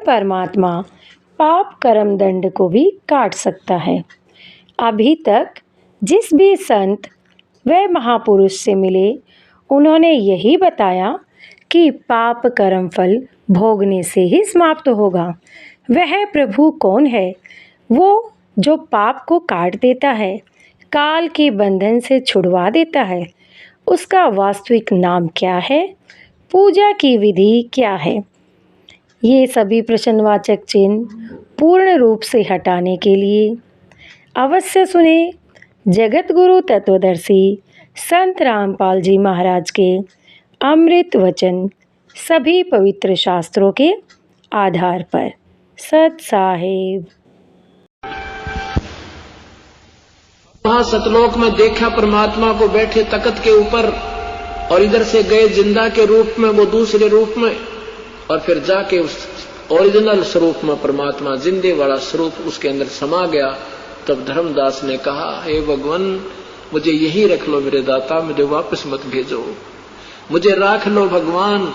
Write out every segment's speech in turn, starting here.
परमात्मा पाप कर्म दंड को भी काट सकता है। अभी तक जिस भी संत व महापुरुष से मिले उन्होंने यही बताया कि पाप कर्म फल भोगने से ही समाप्त होगा। वह प्रभु कौन है? वो जो पाप को काट देता है, काल के बंधन से छुड़वा देता है। उसका वास्तविक नाम क्या है? पूजा की विधि क्या है? ये सभी प्रश्नवाचक चिन्ह पूर्ण रूप से हटाने के लिए अवश्य सुने जगत गुरु तत्वदर्शी संत रामपाल जी महाराज के अमृत वचन, सभी पवित्र शास्त्रों के आधार पर। सत साहिब। वहां सतलोक में देखा परमात्मा को बैठे तख्त के ऊपर, और इधर से गए जिंदा के रूप में, वो दूसरे रूप में, और फिर जाके उस ओरिजिनल स्वरूप में परमात्मा जिंदे वाला स्वरूप उसके अंदर समा गया। तब धर्मदास ने कहा, हे भगवान, मुझे यही रख लो मेरे दाता, मुझे वापस मत भेजो, मुझे राख लो भगवान,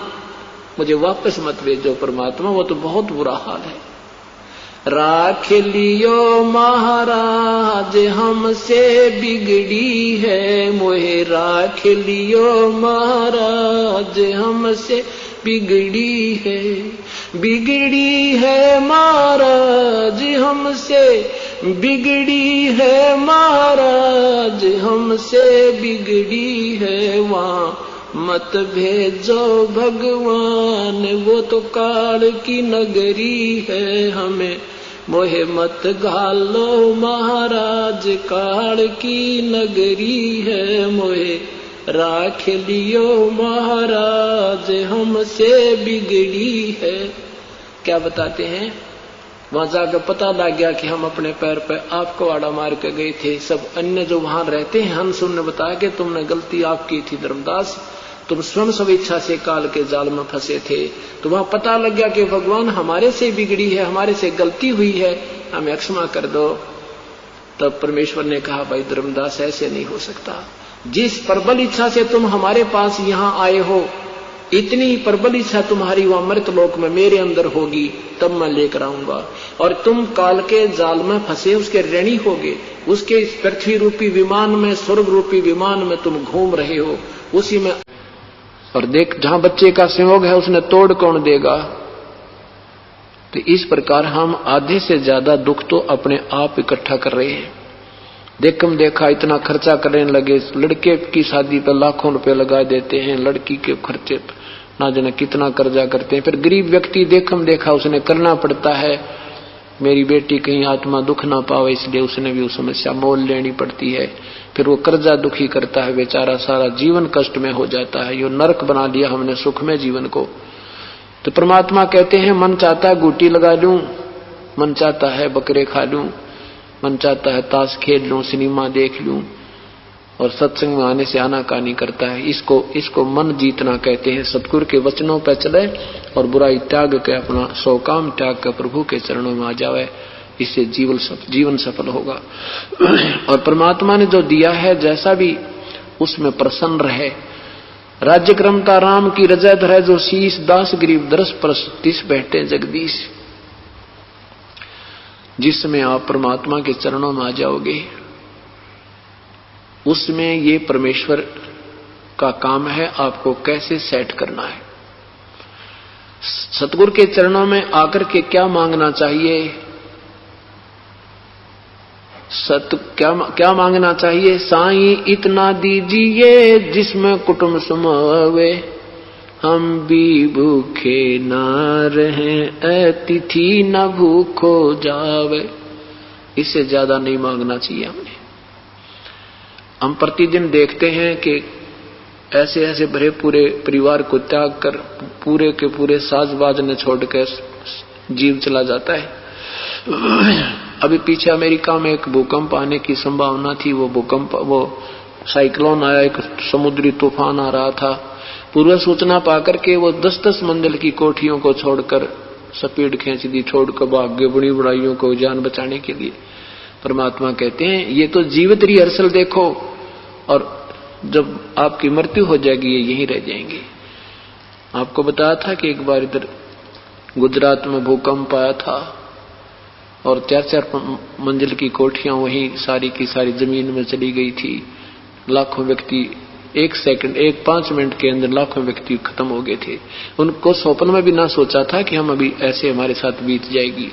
मुझे वापस मत भेजो परमात्मा, वो तो बहुत बुरा हाल है। राख लियो महाराज हमसे बिगड़ी है, मोहे राख लियो महाराज हमसे बिगड़ी है, बिगड़ी है महाराज हमसे, बिगड़ी है महाराज हमसे बिगड़ी है। वहां मत भेजो भगवान, वो तो काल की नगरी है, हमें मोहे मत घालो महाराज, काल की नगरी है, मोहे राख लियो महाराज हमसे बिगड़ी है। क्या बताते हैं? वहां जाकर पता लग गया कि हम अपने पैर पे आपको आड़ा मार के गए थे। सब अन्य जो वहां रहते हैं हंस ने बताया कि तुमने गलती आपकी थी धर्मदास, तुम स्वयं स्वेच्छा से काल के जाल में फंसे थे। तो वहां पता लग गया कि भगवान हमारे से बिगड़ी है, हमारे से गलती हुई है, हमें क्षमा कर दो। तब परमेश्वर ने कहा, भाई धर्मदास ऐसे नहीं हो सकता, जिस प्रबल इच्छा से तुम हमारे पास यहाँ आए हो, इतनी ही प्रबल इच्छा तुम्हारी वहां मृत लोक में मेरे अंदर होगी, तब मैं लेकर आऊंगा। और तुम काल के जाल में फंसे उसके ऋणी होगे, उसके इस पृथ्वी रूपी विमान में, स्वर्ग रूपी विमान में तुम घूम रहे हो, उसी में। और देख, जहां बच्चे का संयोग है उसने तोड़ कौन देगा? तो इस प्रकार हम आधे से ज्यादा दुख तो अपने आप इकट्ठा कर रहे हैं। देखम देखा इतना खर्चा करने लगे, लड़के की शादी पर लाखों रुपए लगा देते हैं, लड़की के खर्चे पर ना जाने कितना कर्जा करते हैं। फिर गरीब व्यक्ति देखम देखा उसने करना पड़ता है, मेरी बेटी कहीं आत्मा दुख ना पावे, इसलिए उसने भी उस समस्या मोल लेनी पड़ती है। फिर वो कर्जा दुखी करता है बेचारा, सारा जीवन कष्ट में हो जाता है। यो नरक बना लिया हमने सुख में जीवन को। तो परमात्मा कहते हैं, मन चाहता है गुटी लगा लूं, मन चाहता है बकरे खा लूं, मन चाहता है ताश खेल लूं, सिनेमा देख लूं, और सत्संग में आने से आनाकानी करता है। इसको मन जीतना कहते हैं। सतगुरु के वचनों पर चले और बुराई त्याग के अपना सौ काम त्याग कर प्रभु के चरणों में आ जावे, इससे जीवन सफल होगा। और परमात्मा ने जो दिया है जैसा भी, उसमें प्रसन्न रहे। राज्य क्रमता राम की रजय धरे, जो शीश दास गरीब दरस परस तिस बैठे जगदीश। जिसमें आप परमात्मा के चरणों में आ जाओगे, उसमें ये परमेश्वर का काम है आपको कैसे सेट करना है। सतगुरु के चरणों में आकर के क्या मांगना चाहिए? क्या मांगना चाहिए? साईं इतना दीजिए जिसमें कुटुंब समावे, हम भी भूखे ना रहें, अतिथि न भूखो जावे। इससे ज्यादा नहीं मांगना चाहिए हमने। हम प्रतिदिन देखते हैं कि ऐसे ऐसे भरे पूरे परिवार को त्याग कर पूरे के पूरे साजबाज ने छोड़कर जीव चला जाता है। अभी पीछे अमेरिका में एक भूकंप आने की संभावना थी। वो साइक्लोन आया, एक समुद्री तूफान आ रहा था। पूर्व सूचना पाकर के वो 10-10 मंजिल की कोठियों को छोड़कर स्पीड खींच दी, छोड़कर भाग गए बड़ी बड़ाइयों को जान बचाने के लिए। परमात्मा कहते हैं ये तो जीवित रिहर्सल देखो, और जब आपकी मृत्यु हो जाएगी ये यहीं रह जाएंगे। आपको बताया था कि एक बार इधर गुजरात में भूकंप आया था और 4-4 मंजिल की कोठियां वहीं सारी की सारी जमीन में चली गई थी। लाखों व्यक्ति 5 मिनट के अंदर लाखों व्यक्ति खत्म हो गए थे। उनको स्वप्न में भी ना सोचा था कि हम अभी ऐसे हमारे साथ बीत जाएगी।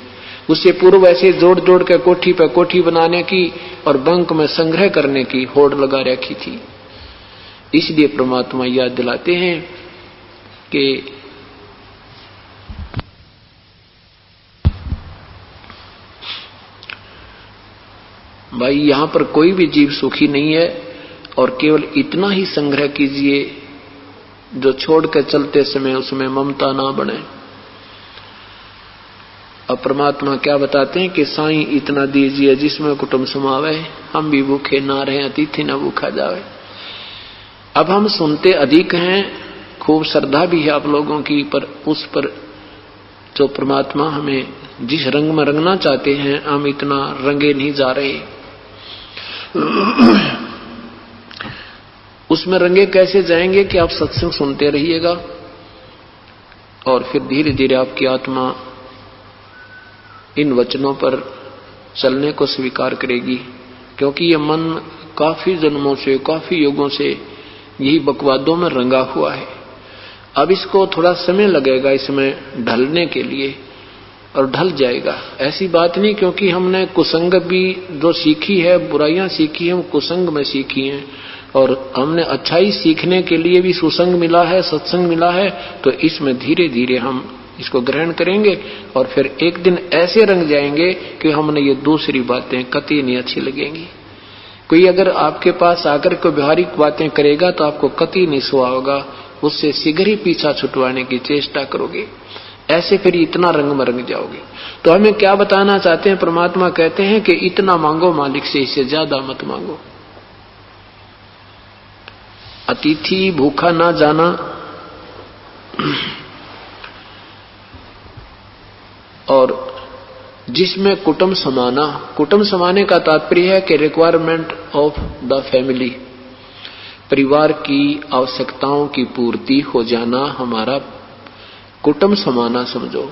उससे पूर्व ऐसे जोड़ जोड़ के कोठी पे कोठी बनाने की और बैंक में संग्रह करने की होड़ लगा रखी थी। इसलिए परमात्मा याद दिलाते हैं कि भाई यहां पर कोई भी जीव सुखी नहीं है और केवल इतना ही संग्रह कीजिए जो छोड़कर चलते समय उसमें ममता ना बने। अब परमात्मा क्या बताते हैं कि साईं इतना दीजिए जिसमें कुटुंब समावे, हम भी भूखे ना रहे अतिथि न भूखा जावे। अब हम सुनते अधिक हैं, खूब श्रद्धा भी है आप लोगों की, पर उस पर जो परमात्मा हमें जिस रंग में रंगना चाहते हैं हम इतना रंगे नहीं जा रहे। उसमें रंगे कैसे जाएंगे कि आप सत्संग सुनते रहिएगा और फिर धीरे धीरे आपकी आत्मा इन वचनों पर चलने को स्वीकार करेगी, क्योंकि ये मन काफी जन्मों से काफी युगों से यही बकवादों में रंगा हुआ है। अब इसको थोड़ा समय लगेगा इसमें ढलने के लिए और ढल जाएगा। ऐसी बात नहीं क्योंकि हमने कुसंग भी जो सीखी है, बुराइयां सीखी है, वो कुसंग में सीखी हैं और हमने अच्छाई सीखने के लिए भी सुसंग मिला है, सत्संग मिला है। तो इसमें धीरे धीरे हम इसको ग्रहण करेंगे और फिर एक दिन ऐसे रंग जाएंगे कि हमने ये दूसरी बातें कतई नहीं अच्छी लगेंगी। कोई अगर आपके पास आकर के व्यवहारिक बातें करेगा तो आपको कतई नहीं सुहा होगा, उससे शीघ्र ही पीछा छुटवाने की चेष्टा करोगे। ऐसे फिर इतना रंग में रंग जाओगे। तो हमें क्या बताना चाहते हैं? परमात्मा कहते हैं कि इतना मांगो मालिक से, इससे ज्यादा मत मांगो। अतिथि भूखा ना जाना और जिसमें कुटुंब समाना, कुटुंब समाने का तात्पर्य है कि रिक्वायरमेंट ऑफ द फैमिली, परिवार की आवश्यकताओं की पूर्ति हो जाना हमारा कुटुंब समाना समझो।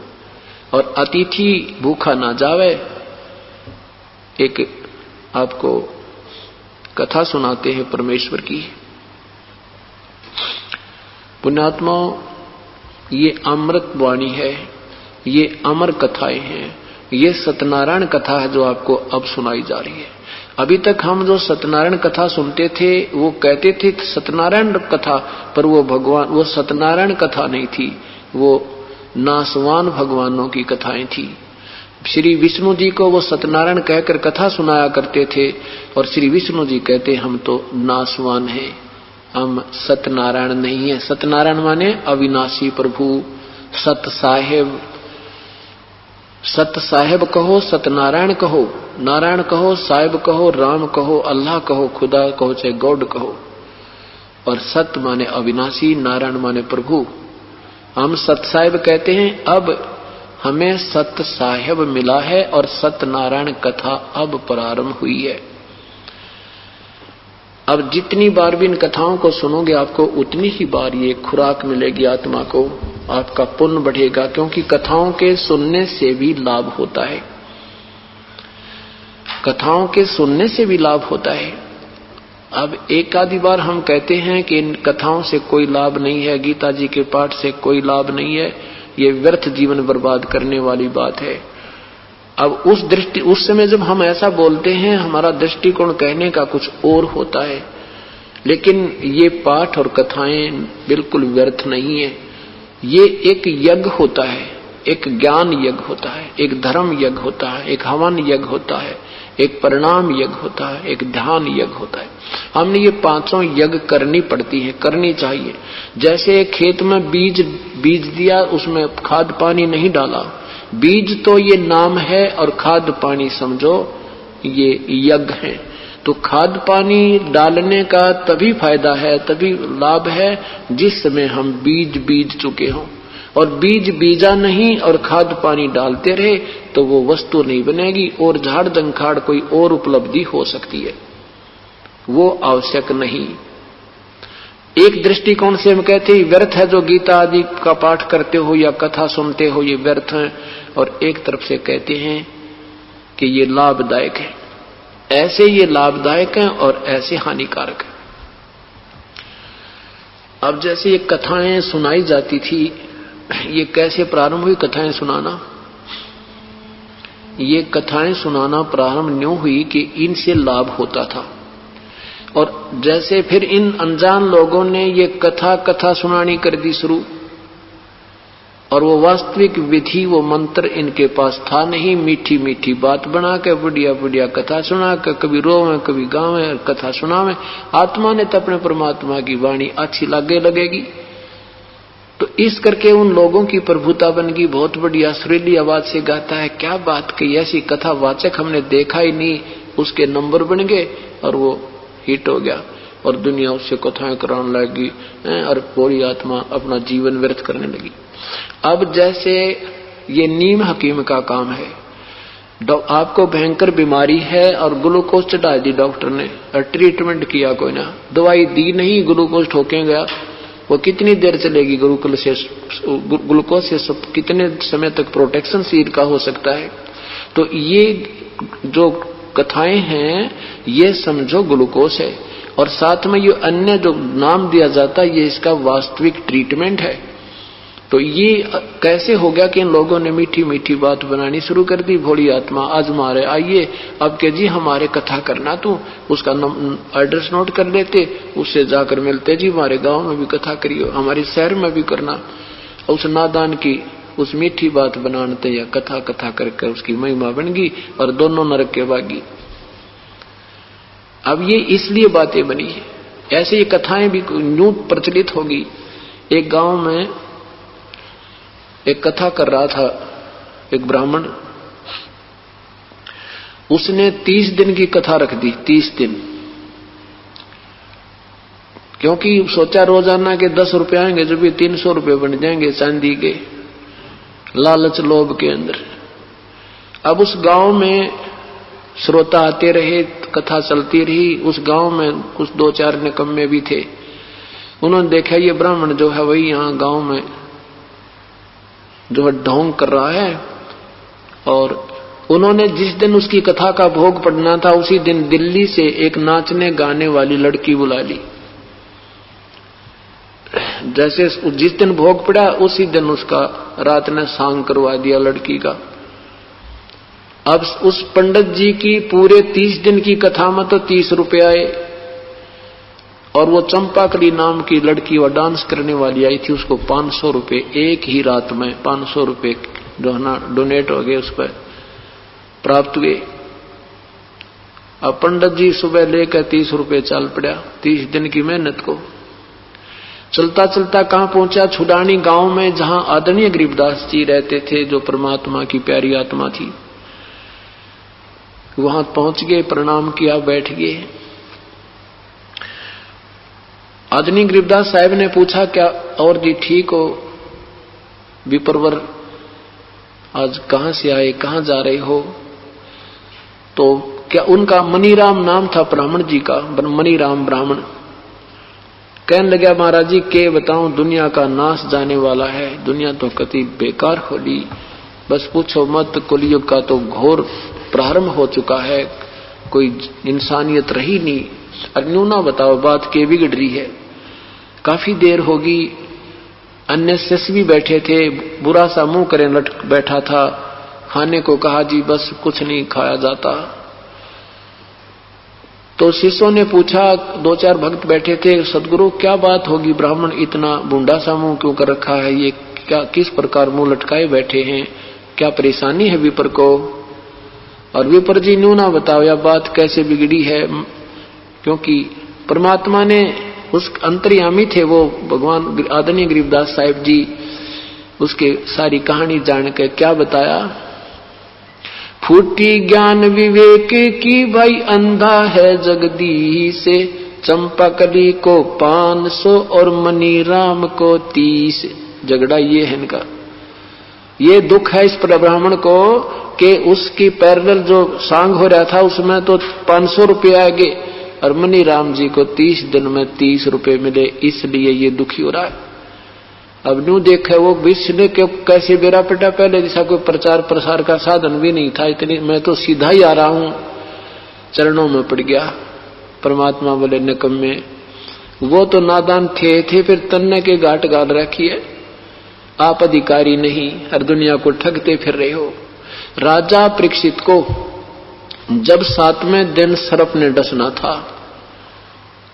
और अतिथि भूखा ना जावे। एक आपको कथा सुनाते हैं परमेश्वर की। पुण्यात्मा, ये अमृत वाणी है, ये अमर कथाएं हैं, ये सत्यनारायण कथा है जो आपको अब सुनाई जा रही है। अभी तक हम जो सत्यनारायण कथा सुनते थे वो कहते थे सत्यनारायण कथा, पर वो भगवान, वो सत्यनारायण कथा नहीं थी, वो नासवान भगवानों की कथाएं थी। श्री विष्णु जी को वो सत्यनारायण कहकर कथा सुनाया करते थे और श्री विष्णु जी कहते हम तो नासवान हैं, हम सत्यनारायण नहीं है। सत्यनारायण माने अविनाशी प्रभु, सत साहेब। सत साहेब कहो, सत्यनारायण कहो, नारायण कहो, साहेब कहो, राम कहो, अल्लाह कहो, खुदा कहो, चाहे गॉड कहो। और सत्य माने अविनाशी, नारायण माने प्रभु। हम सत साहेब कहते हैं। अब हमें सत्य साहेब मिला है और सत्यनारायण कथा अब प्रारंभ हुई है। अब जितनी बार भी इन कथाओं को सुनोगे आपको उतनी ही बार ये खुराक मिलेगी आत्मा को, आपका पुण्य बढ़ेगा, क्योंकि कथाओं के सुनने से भी लाभ होता है। कथाओं के सुनने से भी लाभ होता है। अब एक आधी बार हम कहते हैं कि इन कथाओं से कोई लाभ नहीं है, गीता जी के पाठ से कोई लाभ नहीं है, ये व्यर्थ जीवन बर्बाद करने वाली बात है। अब उस समय जब हम ऐसा बोलते हैं हमारा दृष्टिकोण कहने का कुछ और होता है, लेकिन ये पाठ और कथाएं बिल्कुल व्यर्थ नहीं है। ये एक यज्ञ होता है, एक ज्ञान यज्ञ होता है, एक धर्म यज्ञ होता है, एक हवन यज्ञ होता है, एक परिणाम यज्ञ होता है, एक ध्यान यज्ञ होता है। हमने ये पांचों यज्ञ करनी पड़ती है, करनी चाहिए। जैसे खेत में बीज दिया, उसमें खाद पानी नहीं डाला, बीज तो ये नाम है और खाद पानी समझो ये यज्ञ है। तो खाद पानी डालने का तभी फायदा है, तभी लाभ है जिस समय हम बीज चुके हों। और बीज बीजा नहीं और खाद पानी डालते रहे तो वो वस्तु नहीं बनेगी और झाड़ दंखाड़ कोई और उपलब्धि हो सकती है, वो आवश्यक नहीं। एक दृष्टिकोण से हम कहते हैं व्यर्थ है जो गीता आदि का पाठ करते हो या कथा सुनते हो, ये व्यर्थ है, और एक तरफ से कहते हैं कि ये लाभदायक है। ऐसे ये लाभदायक है और ऐसे हानिकारक है। अब जैसे ये कथाएं सुनाई जाती थी, ये कैसे प्रारंभ हुई कथाएं सुनाना? ये कथाएं सुनाना प्रारंभ न्यों हुई कि इनसे लाभ होता था, और जैसे फिर इन अनजान लोगों ने ये कथा सुनानी कर दी शुरू, और वो वास्तविक विधि वो मंत्र इनके पास था नहीं। मीठी मीठी बात बना के बढ़िया बढ़िया कथा सुना के कभी रोवे कभी गावे कथा सुनावे। आत्मा ने तो अपने परमात्मा की वाणी अच्छी लगेगी, तो इस करके उन लोगों की प्रभुता बन गई। बहुत बढ़िया सुरीली आवाज से गाता है, क्या बात कही, ऐसी कथा वाचक हमने देखा ही नहीं। उसके नंबर बन गए और वो हिट हो गया, और दुनिया उससे कथाएं कराने लगी, और पूरी आत्मा अपना जीवन व्यर्थ करने लगी। अब जैसे ये नीम हकीम का काम है, आपको भयंकर बीमारी है और ग्लूकोज चढ़ा दी डॉक्टर ने, और ट्रीटमेंट किया कोई ना, दवाई दी नहीं, ग्लूकोज ठोके गया। वो कितनी देर चलेगी? ग्लूकोज से कितने समय तक प्रोटेक्शन शरीर का हो सकता है? तो ये जो कथाएं हैं ये समझो ग्लूकोज है, और साथ में ये अन्य जो नाम दिया जाता है ये इसका वास्तविक ट्रीटमेंट है। तो ये कैसे हो गया कि इन लोगों ने मीठी मीठी बात बनानी शुरू कर दी। भोली आत्मा आज हमारे आइए, अब के जी हमारे कथा करना, तो उसका एड्रेस नोट कर लेते, उससे जाकर मिलते, जी हमारे गांव में भी कथा करियो, हमारे शहर में भी करना। उस नादान की उस मीठी बात बनाते या कथा करके उसकी महिमा बन गई, और दोनों नरक के भागी। अब ये इसलिए बातें बनी है, ऐसे ये कथाएं भी यूं प्रचलित होगी। एक गांव में एक कथा कर रहा था एक ब्राह्मण, उसने 30 दिन की कथा रख दी। 30 दिन, क्योंकि सोचा रोजाना के 10 रुपए आएंगे, जो भी 300 रुपए बन जाएंगे चांदी के, लालच लोभ के अंदर। अब उस गांव में श्रोता आते रहे, कथा चलती रही। उस गांव में कुछ 2-4 निकम्मे भी थे। उन्होंने देखा ये ब्राह्मण जो है वही यहाँ गांव में जो है ढोंग कर रहा है, और उन्होंने जिस दिन उसकी कथा का भोग पड़ना था उसी दिन दिल्ली से एक नाचने गाने वाली लड़की बुला ली। जैसे जिस दिन भोग पड़ा उसी दिन उसका रात ने सांग करवा दिया लड़की का। अब उस पंडित जी की पूरे 30 दिन की कथा में तो 30 रुपए आए, और वो चंपाकली नाम की लड़की वो डांस करने वाली आई थी, उसको 500 रुपए एक ही रात में 500 रुपए जो है ना डोनेट हो गए, उस पर प्राप्त हुए। अब पंडित जी सुबह लेकर 30 रुपए चल पड़ा 30 दिन की मेहनत को। चलता चलता कहां पहुंचा? छुडानी गांव में, जहां आदरणीय गरीबदास जी रहते थे, जो परमात्मा की प्यारी आत्मा थी। वहां पहुंच गए, प्रणाम किया, बैठ गए। आदरणीय गरीबदास साहब ने पूछा, क्या और जी ठीक हो? विप्रवर आज कहां से आए, कहां जा रहे हो? तो क्या उनका मनीराम नाम था ब्राह्मण जी का, मनीराम ब्राह्मण। कहने लगा, महाराज जी के बताऊं, दुनिया का नाश जाने वाला है, दुनिया तो कति बेकार खोली, बस पूछो मत। कलयुग का तो घोर प्रारंभ हो चुका है, कोई इंसानियत रही नहीं। और न्यू ना बताओ, बात के बिगड़ रही है। काफी देर होगी, अन्य शिष्य भी बैठे थे, बुरा सा मुंह करे लटक बैठा था। खाने को कहा, जी बस कुछ नहीं खाया जाता। तो शिष्यों ने पूछा, 2-4 भक्त बैठे थे, सदगुरु क्या बात होगी, ब्राह्मण इतना बूंदा सा मुंह क्यों कर रखा है, ये क्या किस प्रकार मुंह लटकाए बैठे हैं, क्या परेशानी है विपर को? और विपर जी न्यू ना बताओ यह बात कैसे बिगड़ी है, क्योंकि परमात्मा ने उस अंतर्यामी थे वो भगवान आदरणीय गरीबदास साहिब जी, उसके सारी कहानी जान के क्या बताया। फूटी ज्ञान विवेक की भाई, अंधा है जगदीश से, चंपाकली को 500 और मनीराम को 30। झगड़ा ये है इनका, ये दुख है इस ब्राह्मण को कि उसकी पैरेलल जो सांग हो रहा था उसमें तो 500 रुपये आएंगे, और मनी राम जी को 30 दिन में 30 रुपए मिले, इसलिए ये दुखी हो रहा है। अब न्यू देखे वो विश्व ने क्यों कैसे बेरा पिटा, पहले जैसा कोई प्रचार प्रसार का साधन भी नहीं था, इतनी मैं तो सीधा ही आ रहा हूं, चरणों में पड़ गया। परमात्मा बोले निकम्मे, वो तो नादान थे फिर तन्ने के गांठ गाल रखी है, आप अधिकारी नहीं, हर दुनिया को ठगते फिर रहे हो। राजा परीक्षित को जब 7वें दिन सर्प ने डसना था,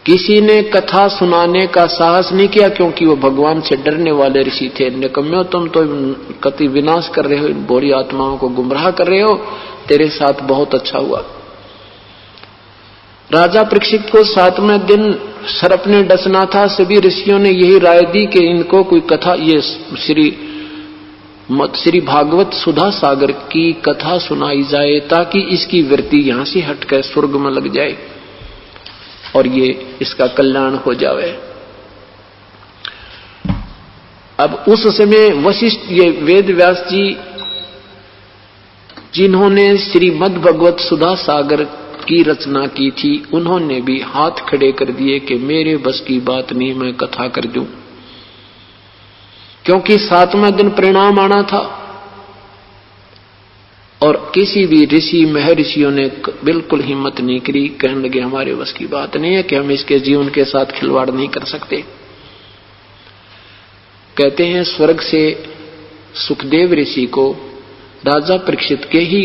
किसी ने कथा सुनाने का साहस नहीं किया, क्योंकि वो भगवान से डरने वाले ऋषि थे। निकम्म्यो, तुम तो कति विनाश कर रहे हो, इन बुरी आत्माओं को गुमराह कर रहे हो, तेरे साथ बहुत अच्छा हुआ। राजा परीक्षित को 7वें दिन सर्प ने डसना था। सभी ऋषियों ने यही राय दी कि इनको कोई कथा, ये श्री भागवत सुधा सागर की कथा सुनाई जाए, ताकि इसकी वृत्ति यहां से हटकर स्वर्ग में लग जाए और ये इसका कल्याण हो जावे। अब उस समय वशिष्ठ, ये वेद व्यास जी जिन्होंने श्रीमद् भगवत सुधा सागर की रचना की थी, उन्होंने भी हाथ खड़े कर दिए कि मेरे बस की बात नहीं, मैं कथा कर दूं, क्योंकि 7वें दिन परिणाम आना था। और किसी भी ऋषि महर्षियों ने बिल्कुल हिम्मत नहीं करी, कहने लगे हमारे बस की बात नहीं है कि हम इसके जीवन के साथ खिलवाड़ नहीं कर सकते। कहते हैं स्वर्ग से सुखदेव ऋषि को राजा परीक्षित के ही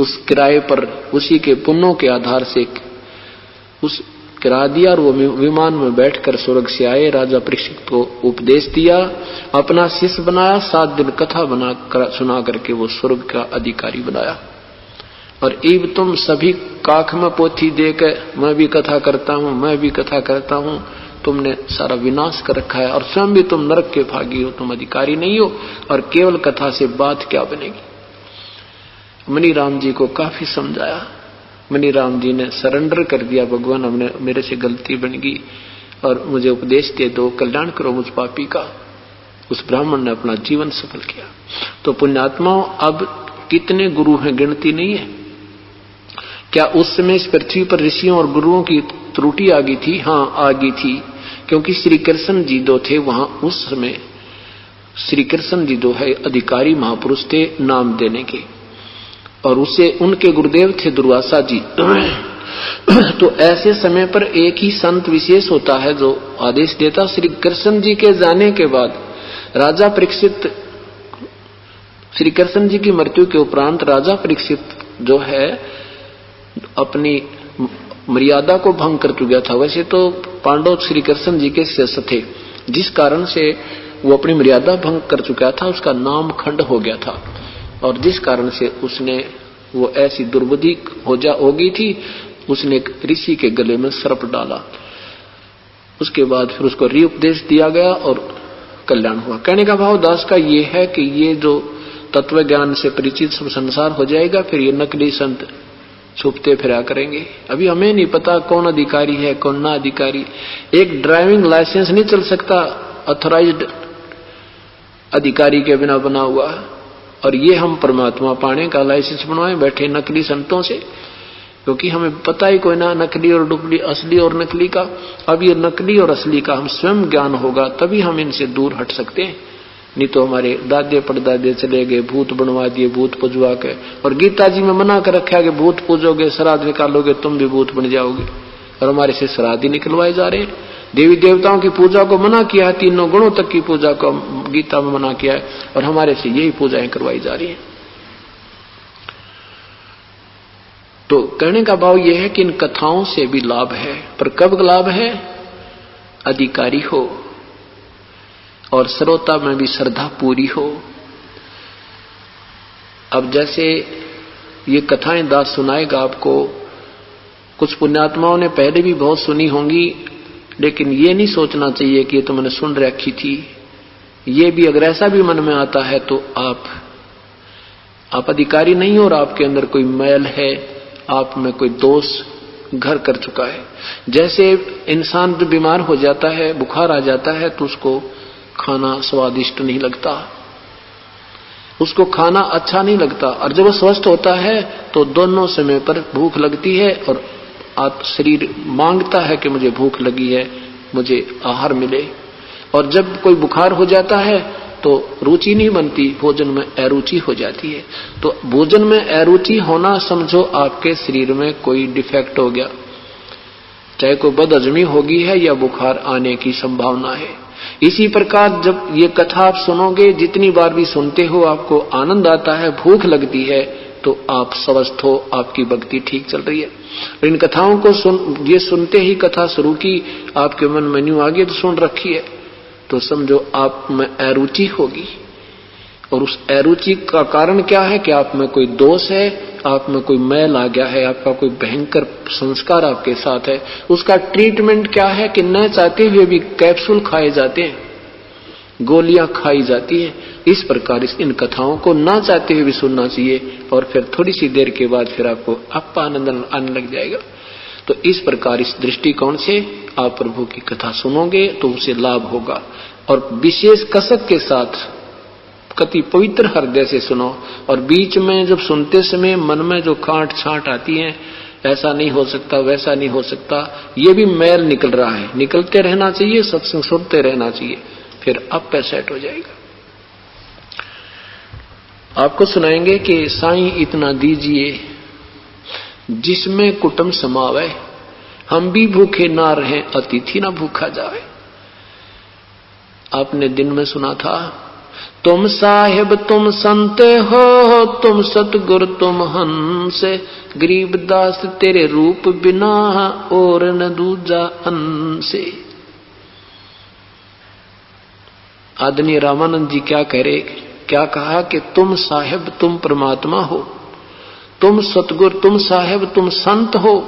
उस किराए पर, उसी के पुण्यों के आधार से उस किरा दिया, और वो विमान में बैठकर स्वर्ग से आए। राजा परीक्षित को उपदेश दिया, अपना शिष्य बनाया, 7 दिन कथा बना कर सुना करके वो स्वर्ग का अधिकारी बनाया। और इब तुम सभी काख में पोथी देकर मैं भी कथा करता हूं, मैं भी कथा करता हूं, तुमने सारा विनाश कर रखा है, और स्वयं भी तुम नरक के भागी हो, तुम अधिकारी नहीं हो, और केवल कथा से बात क्या बनेगी। मनी राम जी को काफी समझाया, मनी राम जी ने सरेंडर कर दिया, भगवान हमने, मेरे से गलती बन गई और मुझे उपदेश दे दो, कल्याण करो मुझ पापी का। उस ब्राह्मण ने अपना जीवन सफल किया। तो पुण्यात्माओं, अब कितने गुरु हैं गिनती नहीं है। क्या उस समय इस पृथ्वी पर ऋषियों और गुरुओं की त्रुटि आ गई थी? हाँ, आ गई थी, क्योंकि श्री कृष्ण जी जो थे वहां उस समय, श्री कृष्ण जी जो है अधिकारी महापुरुष थे नाम देने के, और उसे उनके गुरुदेव थे दुर्वासा जी। तो ऐसे समय पर एक ही संत विशेष होता है जो आदेश देता। श्री कृष्ण जी के जाने के बाद राजा परीक्षित, श्री कृष्ण जी की मृत्यु के उपरांत राजा परीक्षित जो है अपनी मर्यादा को भंग कर चुका था। वैसे तो पांडव श्री कृष्ण जी के शिष्य थे, जिस कारण से वो अपनी मर्यादा भंग कर चुका था, उसका नाम खंड हो गया था, और जिस कारण से उसने वो ऐसी दुर्बुद्धि हो गई थी, उसने एक ऋषि के गले में सर्प डाला। उसके बाद फिर उसको रिउपदेश दिया गया और कल्याण हुआ। कहने का भाव दास का ये है कि ये जो तत्व ज्ञान से परिचित सब संसार हो जाएगा, फिर ये नकली संत छुपते फिरा करेंगे। अभी हमें नहीं पता कौन अधिकारी है कौन ना अधिकारी। एक ड्राइविंग लाइसेंस नहीं चल सकता ऑथराइज्ड अधिकारी के बिना बना हुआ, और ये हम परमात्मा पाने का लाइसेंस बनवाए बैठे नकली संतों से, क्योंकि हमें पता ही कोई ना नकली और डुप्ली, असली और नकली का। अब ये नकली और असली का हम स्वयं ज्ञान होगा तभी हम इनसे दूर हट सकते हैं, नहीं तो हमारे दादे परदादे चले गए, भूत बनवा दिए, भूत पूजवा के। और गीता जी में मना कर रखा है कि भूत पूजोगे, श्राद्ध निकालोगे, तुम भी भूत बन जाओगे, और हमारे से श्राद्ध ही निकलवाए जा रहे हैं। देवी देवताओं की पूजा को मना किया है, 3 गुणों तक की पूजा को गीता में मना किया है, और हमारे से यही पूजाएं करवाई जा रही हैं। तो कहने का भाव यह है कि इन कथाओं से भी लाभ है, पर कब लाभ है? अधिकारी हो और श्रोता में भी श्रद्धा पूरी हो। अब जैसे ये कथाएं दास सुनाएगा आपको, कुछ पुण्यात्माओं ने पहले भी बहुत सुनी होंगी, लेकिन ये नहीं सोचना चाहिए कि ये तो मैंने सुन रखी थी। ये भी अगर ऐसा भी मन में आता है तो आप अधिकारी नहीं हो, और आपके अंदर कोई मैल है, आप में कोई दोष घर कर चुका है। जैसे इंसान जो बीमार हो जाता है, बुखार आ जाता है, तो उसको खाना स्वादिष्ट नहीं लगता, उसको खाना अच्छा नहीं लगता, और जब वो स्वस्थ होता है तो दोनों समय पर भूख लगती है और शरीर मांगता है कि मुझे भूख लगी है, मुझे आहार मिले। और जब कोई बुखार हो जाता है तो रुचि नहीं बनती, भोजन में अरुचि हो जाती है। तो भोजन में अरुचि होना समझो आपके शरीर में कोई डिफेक्ट हो गया, चाहे कोई बदहजमी होगी है या बुखार आने की संभावना है। इसी प्रकार जब ये कथा आप सुनोगे, जितनी बार भी सुनते हो आपको आनंद आता है, भूख लगती है, तो आप स्वस्थ हो, आपकी भक्ति ठीक चल रही है। इन कथाओं को ये सुनते ही कथा शुरू की, आपके मन में न्यू आगे तो सुन रखी है, तो समझो आप में अरुचि होगी। और उस अरुचि का कारण क्या है कि आप में कोई दोष है, आप में कोई मैल आ गया है, आपका कोई भयंकर संस्कार आपके साथ है। उसका ट्रीटमेंट क्या है कि न चाहते हुए भी कैप्सूल खाए जाते हैं, गोलियां खाई जाती हैं। इस प्रकार इन कथाओं को ना चाहते हुए भी सुनना चाहिए, और फिर थोड़ी सी देर के बाद फिर आपको आनंद आने लग जाएगा। तो इस प्रकार इस दृष्टिकोण से आप प्रभु की कथा सुनोगे तो उसे लाभ होगा। और विशेष कसक के साथ कति पवित्र हृदय से सुनो। और बीच में जब सुनते समय मन में जो कांट छांट आती है, ऐसा नहीं हो सकता, वैसा नहीं हो सकता, ये भी मैल निकल रहा है, निकलते रहना चाहिए, सत्संग सुनते रहना चाहिए, फिर अब पे सेट हो जाएगा। आपको सुनाएंगे कि साईं इतना दीजिए जिसमें कुटुंब समावे, हम भी भूखे ना रहें, अतिथि ना भूखा जावे। आपने दिन में सुना था, तुम साहिब तुम संत हो, तुम सतगुरु तुम हंस, गरीबदास तेरे रूप बिना और न दूजा अंसे। आदरणीय रामानंद जी क्या कहा कि तुम साहिब तुम परमात्मा हो, तुम सतगुरु तुम साहिब तुम संत हो।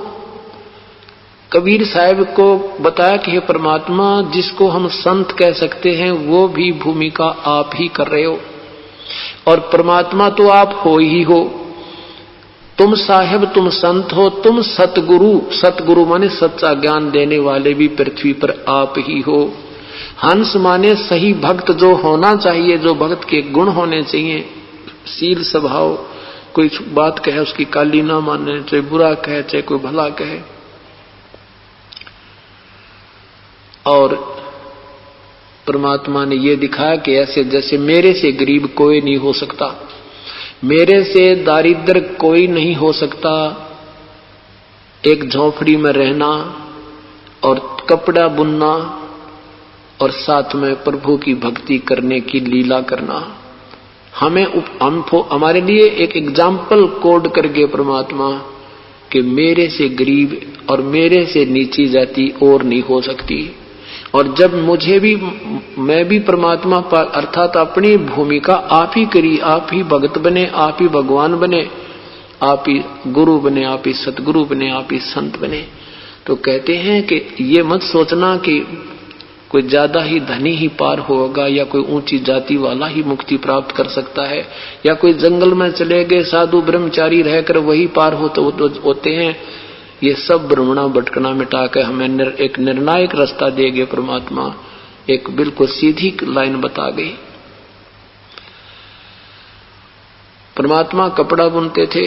कबीर साहिब को बताया कि हे परमात्मा, जिसको हम संत कह सकते हैं वो भी भूमिका आप ही कर रहे हो, और परमात्मा तो आप हो ही हो। तुम साहिब तुम संत हो, तुम सतगुरु, सतगुरु माने सच्चा ज्ञान देने वाले भी पृथ्वी पर आप ही हो। हंस माने सही भक्त जो होना चाहिए, जो भक्त के गुण होने चाहिए, शील स्वभाव, कोई बात कहे उसकी काली ना माने, चाहे बुरा कहे चाहे कोई भला कहे। और परमात्मा ने ये दिखाया कि ऐसे जैसे मेरे से गरीब कोई नहीं हो सकता, मेरे से दारिद्र कोई नहीं हो सकता। एक झोपड़ी में रहना और कपड़ा बुनना और साथ में प्रभु की भक्ति करने की लीला करना, हमारे लिए एक एग्जाम्पल कोड करके परमात्मा कि मेरे से गरीब और मेरे से नीची जाति और नहीं हो सकती। और जब मैं भी परमात्मा पर अर्थात अपनी भूमिका आप ही करी, आप ही भगत बने, आप ही भगवान बने, आप ही गुरु बने, आप ही सतगुरु बने, आप ही संत बने। तो कहते हैं कि ये मत सोचना कि कोई ज्यादा ही धनी ही पार होगा या कोई ऊंची जाति वाला ही मुक्ति प्राप्त कर सकता है, या कोई जंगल में चले गए साधु ब्रह्मचारी रहकर वही पार होते हैं। ये सब भ्रमणा भटकना मिटा के हमें एक निर्णायक रास्ता देगे परमात्मा, एक बिल्कुल सीधी लाइन बता गई। परमात्मा कपड़ा बुनते थे,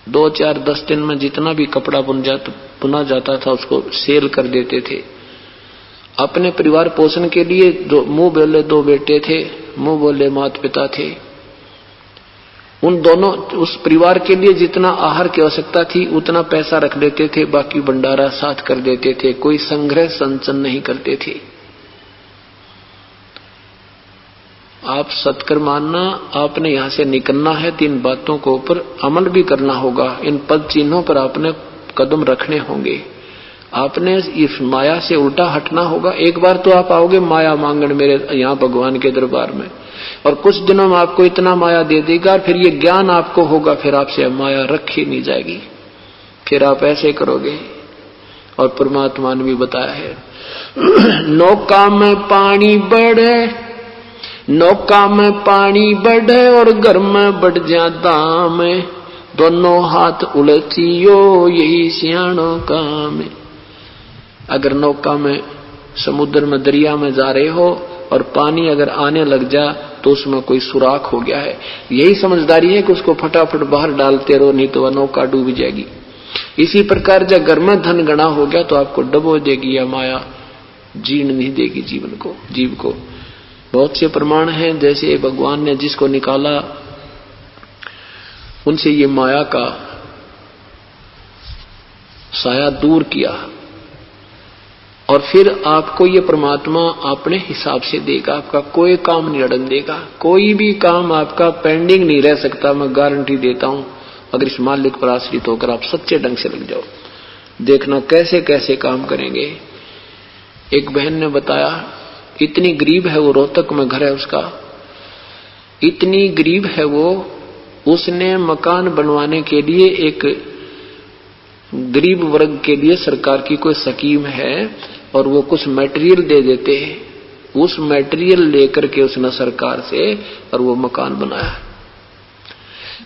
2, 4, 10 दिन में जितना भी कपड़ा बुना जाता था उसको सेल कर देते थे। अपने परिवार पोषण के लिए मुंह बोले 2 बेटे थे, मुंह बोले माता पिता थे। उन दोनों उस परिवार के लिए जितना आहार की आवश्यकता थी उतना पैसा रख लेते थे, बाकी भंडारा साथ कर देते थे, कोई संग्रह संचन नहीं करते थे। आप सत्कर मानना, आपने यहां से निकलना है तो इन बातों को ऊपर अमल भी करना होगा, इन पद चिन्हों पर आपने कदम रखने होंगे। आपने इस माया से उल्टा हटना होगा। एक बार तो आप आओगे माया मांगण मेरे यहाँ भगवान के दरबार में, और कुछ दिनों में आपको इतना माया दे देगा, फिर ये ज्ञान आपको होगा, फिर आपसे माया रखी नहीं जाएगी, फिर आप ऐसे करोगे। और परमात्मा ने भी बताया है, नौका में पानी बढ़े, नौका में पानी बढ़े और घर में बढ़ जा दाम, दोनों हाथ उलझियो यही सियाणों काम। अगर नौका में समुद्र में दरिया में जा रहे हो और पानी अगर आने लग जा तो उसमें कोई सुराख हो गया है, यही समझदारी है कि उसको फटाफट बाहर डालते रहो, नहीं तो वह नौका डूब जाएगी। इसी प्रकार जब घर में धन गणा हो गया तो आपको डबो देगी या माया, जीण नहीं देगी जीव को। बहुत से प्रमाण हैं, जैसे भगवान ने जिसको निकाला उनसे ये माया का साया दूर किया, और फिर आपको ये परमात्मा अपने हिसाब से देगा, आपका कोई काम नहीं अड़न देगा, कोई भी काम आपका पेंडिंग नहीं रह सकता। मैं गारंटी देता हूं, अगर इस मालिक पर आश्रित होकर आप सच्चे ढंग से लग जाओ, देखना कैसे कैसे काम करेंगे। एक बहन ने बताया, इतनी गरीब है वो, रोहतक में घर है उसका, इतनी गरीब है वो, उसने मकान बनवाने के लिए एक गरीब वर्ग के लिए सरकार की कोई स्कीम है और वो कुछ मटेरियल दे देते हैं, उस मटेरियल लेकर के उसने सरकार से और वो मकान बनाया।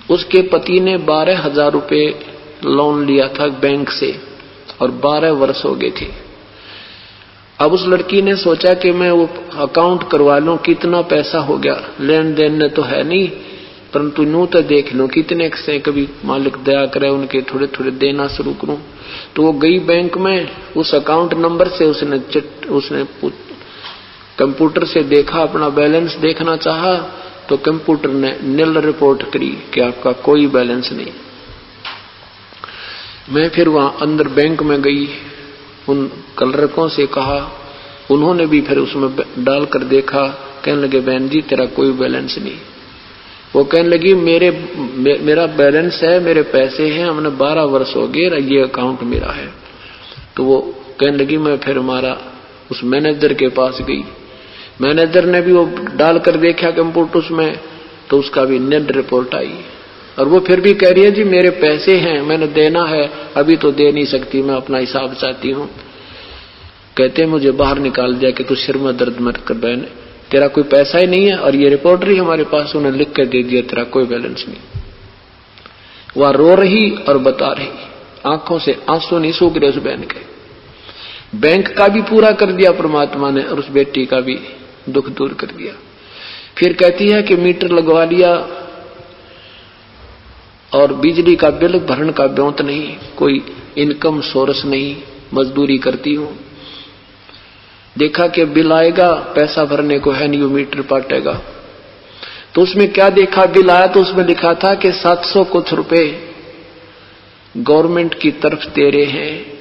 उसके पति ने 12,000 रुपए लोन लिया था बैंक से और 12 वर्ष हो गए थे। अब उस लड़की ने सोचा कि मैं वो अकाउंट करवा लूं, कितना पैसा हो गया, लेन देन ने तो है नहीं, परंतु यूं तो देख लूं कितने से कभी मालिक दया करे उनके थोड़े थोड़े देना शुरू करूं। तो वो गई बैंक में, उस अकाउंट नंबर से उसने कंप्यूटर से देखा, अपना बैलेंस देखना चाहा तो कंप्यूटर ने नील रिपोर्ट करी कि आपका कोई बैलेंस नहीं। मैं फिर वहां अंदर बैंक में गई, उन क्लर्कों से कहा, उन्होंने भी फिर उसमें डालकर देखा, कहने लगे बहन जी तेरा कोई बैलेंस नहीं। वो कहने लगी मेरा बैलेंस है, मेरे पैसे हैं, हमने 12 वर्ष हो गए, ये अकाउंट मेरा है। तो वो कहने लगी, मैं फिर हमारा उस मैनेजर के पास गई, मैनेजर ने भी वो डालकर देखा कंप्यूटर में, तो उसका भी नील रिपोर्ट आई। और वो फिर भी कह रही है जी मेरे पैसे हैं, मैंने देना है, अभी तो दे नहीं सकती, मैं अपना हिसाब चाहती हूँ। कहते मुझे बाहर निकाल दिया कि तू सिर में दर्द मत कर बहन, तेरा कोई पैसा ही नहीं है, और ये रिपोर्ट रही हमारे पास, उन्हें लिख कर दे दिया तेरा कोई बैलेंस नहीं। वह रो रही और बता रही, आंखों से आंसू नहीं सूख रहे उस बहन के। बैंक का भी पूरा कर दिया परमात्मा ने और उस बेटी का भी दुख दूर कर दिया। फिर कहती है कि मीटर लगवा लिया और बिजली का बिल भरने का ब्योंत नहीं, कोई इनकम सोर्स नहीं, मजदूरी करती हूं, देखा कि बिल आएगा, पैसा भरने को है नहीं, वो मीटर पाटेगा। तो उसमें क्या देखा, बिल आया तो उसमें लिखा था कि 700 कुछ रुपए गवर्नमेंट की तरफ दे रहे हैं,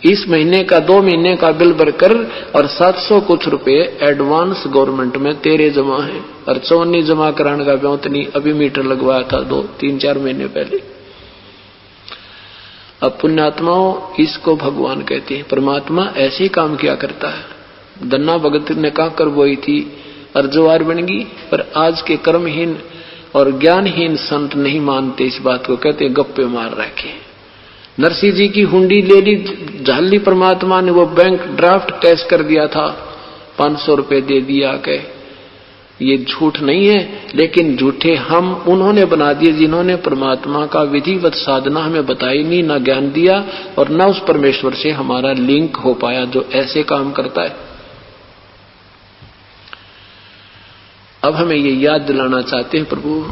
इस महीने का 2 महीने का बिल भरकर और 700 कुछ रुपए एडवांस गवर्नमेंट में तेरे जमा है, और 54 जमा कराने का ब्योंत नहीं, अभी मीटर लगवाया था 2-3-4 महीने पहले। अब पुण्यात्माओं, इसको भगवान कहते हैं। परमात्मा ऐसे ही काम किया करता है। दन्ना भगत ने कहा कर बोई थी अर्जवार बन गई, पर आज के कर्महीन और ज्ञानहीन संत नहीं मानते इस बात को, कहते गप्पे मार रखे। नरसिंह जी की हुंडी ले ली, झाली परमात्मा ने, वो बैंक ड्राफ्ट कैश कर दिया था, 500 रुपए दे दिया के। ये झूठ नहीं है, लेकिन झूठे हम उन्होंने बना दिए जिन्होंने परमात्मा का विधिवत साधना हमें बताई नहीं, ना ज्ञान दिया और ना उस परमेश्वर से हमारा लिंक हो पाया जो ऐसे काम करता है। अब हमें ये याद दिलाना चाहते हैं प्रभु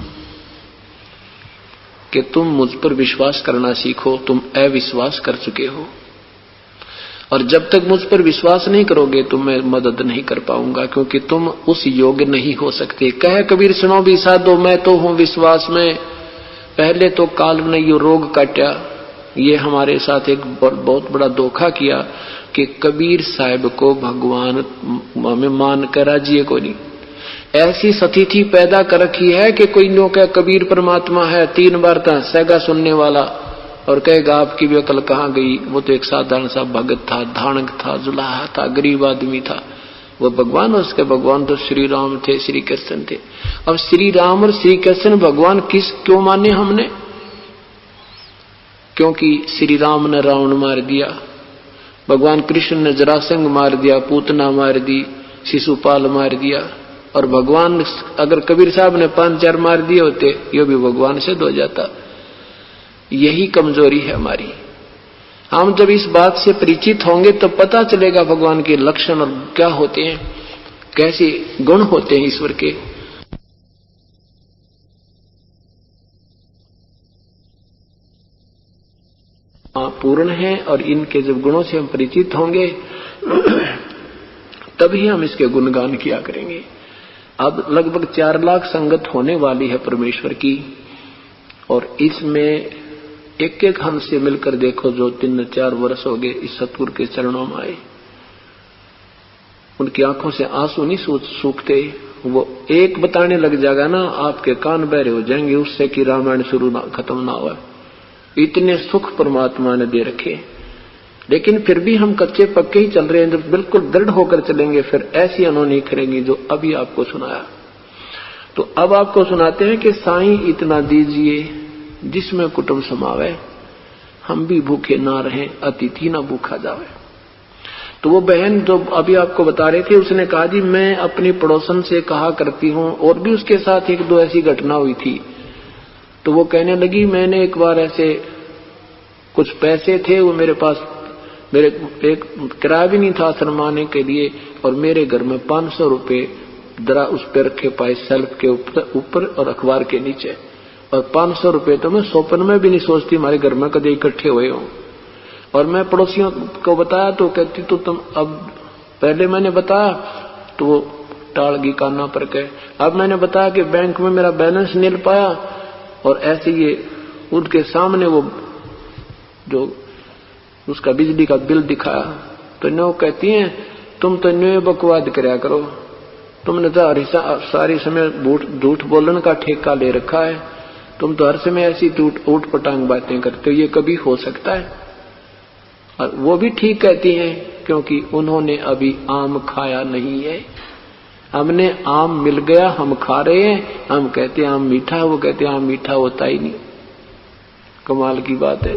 कि तुम मुझ पर विश्वास करना सीखो, तुम अविश्वास कर चुके हो, और जब तक मुझ पर विश्वास नहीं करोगे तो मैं मदद नहीं कर पाऊंगा, क्योंकि तुम उस योग्य नहीं हो सकते। कहे कबीर सुनो भी साधो, मैं तो हूं विश्वास में, पहले तो काल ने ये रोग काटा। ये हमारे साथ एक बहुत बड़ा धोखा किया कि कबीर साहब को भगवान हमें मान कर राजी को नहीं, ऐसी स्थिति पैदा कर रखी है कि कोई नो कह कबीर परमात्मा है, 3 बार तो हंसेगा सुनने वाला और कहेगा आपकी भी अकल कहाँ गई, वो तो एक साधारण सा भगत था, धानक था, जुलाहा था, गरीब आदमी था। वो भगवान, उसके भगवान तो श्री राम थे, श्री कृष्ण थे। अब श्री राम और श्री कृष्ण भगवान क्यों माने हमने? क्योंकि श्री राम ने रावण मार दिया, भगवान कृष्ण ने जरासंध मार दिया, पूतना मार दी, शिशुपाल मार दिया, और भगवान अगर कबीर साहब ने 5-4 मार दिए होते, ये भी भगवान से हो जाता। यही कमजोरी है हमारी। हम जब इस बात से परिचित होंगे तो पता चलेगा भगवान के लक्षण और क्या होते हैं, कैसे गुण होते हैं ईश्वर के। पूर्ण हैं और इनके जब गुणों से हम परिचित होंगे तभी हम इसके गुणगान किया करेंगे। अब लगभग 4 लाख संगत होने वाली है परमेश्वर की, और इसमें एक एक हमसे मिलकर देखो जो 3-4 वर्ष हो गए इस सतगुरु के चरणों में आए, उनकी आंखों से आंसू नहीं सूखते। वो एक बताने लग जाएगा ना, आपके कान बहरे हो जाएंगे उससे कि रामायण शुरू ना खत्म ना हुआ। इतने सुख परमात्मा ने दे रखे, लेकिन फिर भी हम कच्चे पक्के ही चल रहे हैं। जब बिल्कुल दृढ़ होकर चलेंगे फिर ऐसी अनहोनी करेंगी जो अभी आपको सुनाया। तो अब आपको सुनाते हैं कि साईं इतना दीजिए जिसमें कुटुंब समावे, हम भी भूखे ना रहें, अतिथि ना भूखा जावे। तो वो बहन जो अभी आपको बता रहे थे, उसने कहा जी मैं अपनी पड़ोसन से कहा करती हूँ, और भी उसके साथ 1-2 ऐसी घटना हुई थी। तो वो कहने लगी मैंने एक बार ऐसे कुछ पैसे थे वो मेरे पास, मेरे एक किराया भी नहीं था शर्माने के लिए, और मेरे घर में 500 रुपए जरा उस पर रखे पाए सेल्फ के ऊपर और अखबार के नीचे, और 500 रुपए तो मैं स्वप्न में भी नहीं सोचती हमारे घर में कभी इकट्ठे हुए हों। और मैं पड़ोसियों को बताया तो कहती तो तुम, अब पहले मैंने बताया तो वो टालगी काना पर कहे, अब मैंने बताया कि बैंक में मेरा बैलेंस नहीं पाया, और ऐसे ये उनके सामने वो जो उसका बिजली का बिल दिखाया तो नो कहती हैं तुम तो न्यू बकवाद कराया करो, तुमने तो सारी समय झूठ बोलने का ठेका ले रखा है, तुम तो हर समय ऐसी ऊट पटांग बातें करते हो, ये कभी हो सकता है। और वो भी ठीक कहती हैं क्योंकि उन्होंने अभी आम खाया नहीं है। हमने आम मिल गया, हम खा रहे हैं, हम कहते हैं आम मीठा है, वो कहते हैं आम मीठा होता ही नहीं। कमाल की बात है।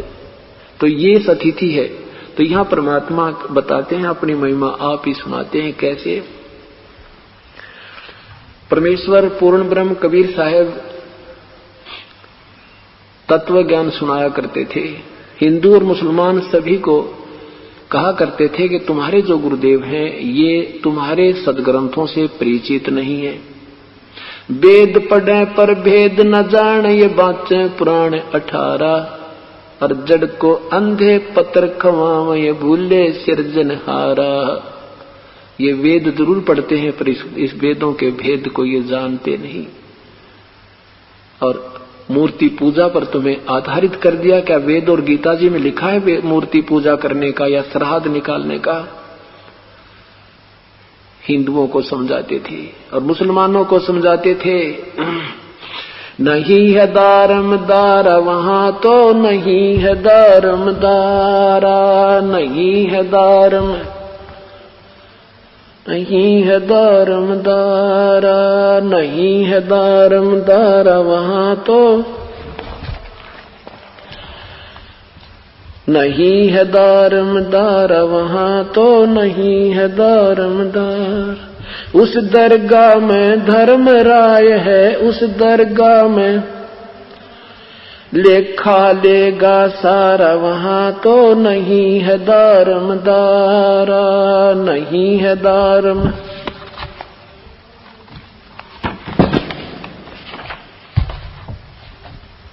तो ये सतिथि है। तो यहां परमात्मा बताते हैं अपनी महिमा, आप ही सुनाते हैं कैसे। परमेश्वर पूर्ण ब्रह्म कबीर साहब तत्व ज्ञान सुनाया करते थे। हिंदू और मुसलमान सभी को कहा करते थे कि तुम्हारे जो गुरुदेव हैं ये तुम्हारे सदग्रंथों से परिचित नहीं है। वेद पढ़े पर भेद न जाने, ये बाचे पुराण 18, और जड़ को अंधे पत्र खवाव, ये भूले सिरजनहारा। ये वेद जरूर पढ़ते हैं पर इस वेदों के भेद को ये जानते नहीं। और मूर्ति पूजा पर तुम्हें आधारित कर दिया। क्या वेद और गीता जी में लिखा है मूर्ति पूजा करने का या श्राद्ध निकालने का? हिंदुओं को समझाते थे और मुसलमानों को समझाते थे। नहीं है दारमदारा वहां तो नहीं है दारमदारा, नहीं है दारम, नहीं है दारमदारा, नहीं है दारमदारा वहां तो, नहीं है दारमदारा वहां तो, नहीं है दारमदार। उस दरगाह में धर्म राय है, उस दरगाह में लेखा लेगा सारा, वहां तो नहीं है दारमदारा, नहीं है दारम।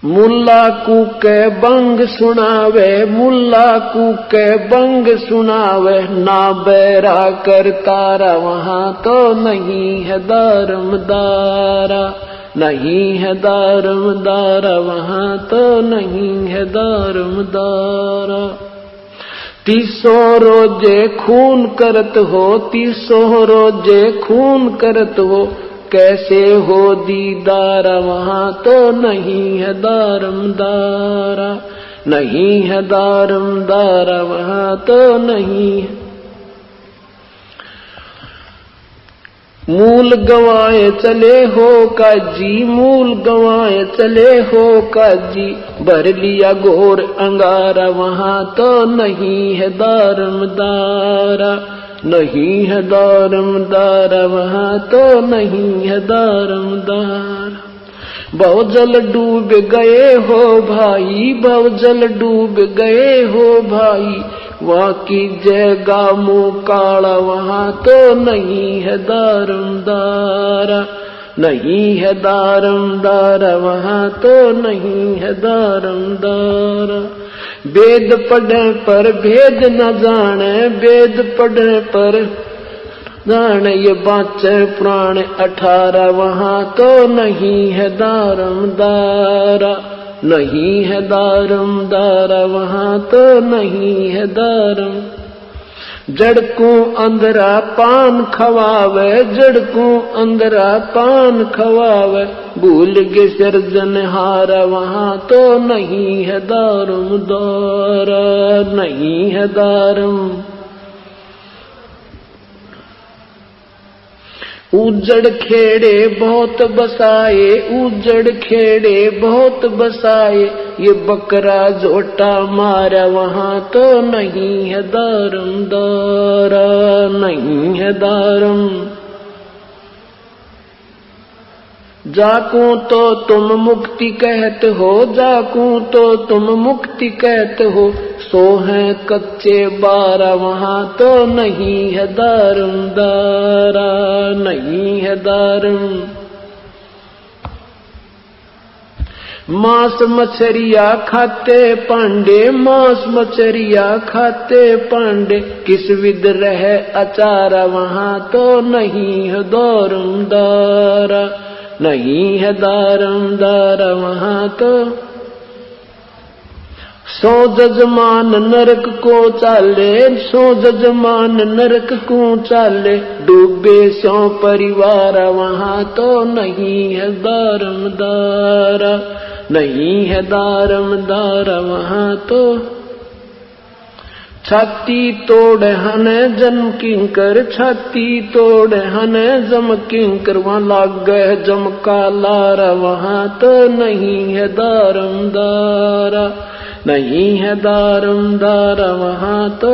मुल्ला कूके बंग सुनावे, मुल्ला कूके बंग सुनावे, ना बैरा कर तारा, वहां तो नहीं है दारमदारा, नहीं है दारमदारा, वहां तो नहीं है दारमदारा। 300 रोजे खून करत हो, 300 रोजे खून करत हो, कैसे हो दीदारा, वहां तो नहीं है दारमदारा, नहीं है दारमदारा, वहां तो नहीं है। मूल गवाए चले हो काजी, मूल गवाए चले हो काजी, भर लिया घोर अंगारा, वहां तो नहीं है दारमदारा, नहीं है दारमदारा, वहां तो नहीं है दारमदारा। बहुजल डूब गए हो भाई, बहुजल डूब गए हो भाई, वहां की जगह मुंह काला, वहां तो नहीं है दारमदारा, नहीं है दारमदारा, वहां तो नहीं है दारमदारा। वेद पढ़े पर भेद न जाने, वेद पढ़े पर जाने ये बाचे प्राण 18, वहां तो नहीं है दारम दारा, नहीं है दारम दारा, वहां तो नहीं है दारम। जड़कू अंदरा पान खवावे, जड़कू अंदरा पान खवावे, भूल के सिरजनहारा, वहां तो नहीं है दारम दारा, नहीं है दारम। उजड़ खेड़े बहुत बसाए, उजड़ खेड़े बहुत बसाए, ये बकरा झोटा मारा, वहां तो नहीं है दारम दारा, नहीं है दारम। जाकू तो तुम मुक्ति कहते हो, जाकू तो तुम मुक्ति कहते हो, सो है कच्चे 12, वहां तो नहीं है दारम दारा, नहीं है दारम। मांस मछरिया खाते पांडे, मांस मछरिया खाते पांडे, किस विद रहे अचारा, वहां तो नहीं है दारम दारा, नहीं है दारम दारा, वहां तो। सो जजमान नरक को चाले, सो जजमान नरक को चाले, डूबे सो परिवार, वहां तो नहीं है दारम दारा, नहीं है दारम दारा, वहां तो। छाती तोड़ हने जम किंकर, छाती तोड़ हने जम किंकर, वहां लाग गए जमका लारा, वहां तो नहीं है दारम दारा, नहीं है दारम दारा, वहां तो।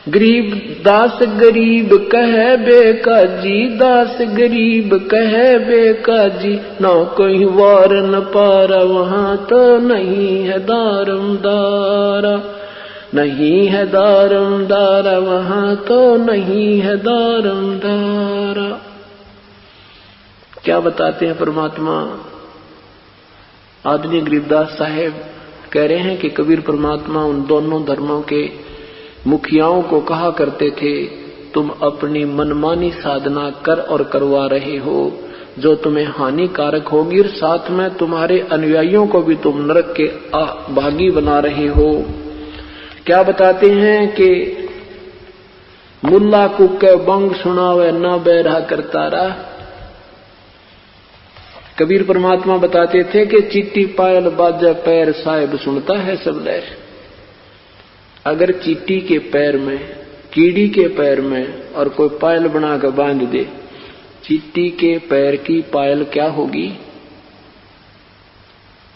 गरीब दास गरीब कहे बेकाजी, दास गरीब कहे बेकाजी, ना कोई वार न पारा, वहां तो नहीं है दारम दारा, नहीं है दारम दारा, वहां तो नहीं है दारम दारा। क्या बताते हैं परमात्मा? आदरणीय गरीबदास साहेब कह रहे हैं कि कबीर परमात्मा उन दोनों धर्मों के मुखियाओं को कहा करते थे, तुम अपनी मनमानी साधना कर और करवा रहे हो जो तुम्हें हानिकारक होगी, और साथ में तुम्हारे अनुयायियों को भी तुम नरक के भागी बना रहे हो। क्या बताते हैं कि मुल्ला कुके बंग सुनावे न बैरा करता रहा। कबीर परमात्मा बताते थे कि चीटी पायल बाजा पैर साहिब सुनता है सब लहर। अगर चीटी के पैर में, कीड़ी के पैर में और कोई पायल बना कर बांध दे, चीटी के पैर की पायल क्या होगी?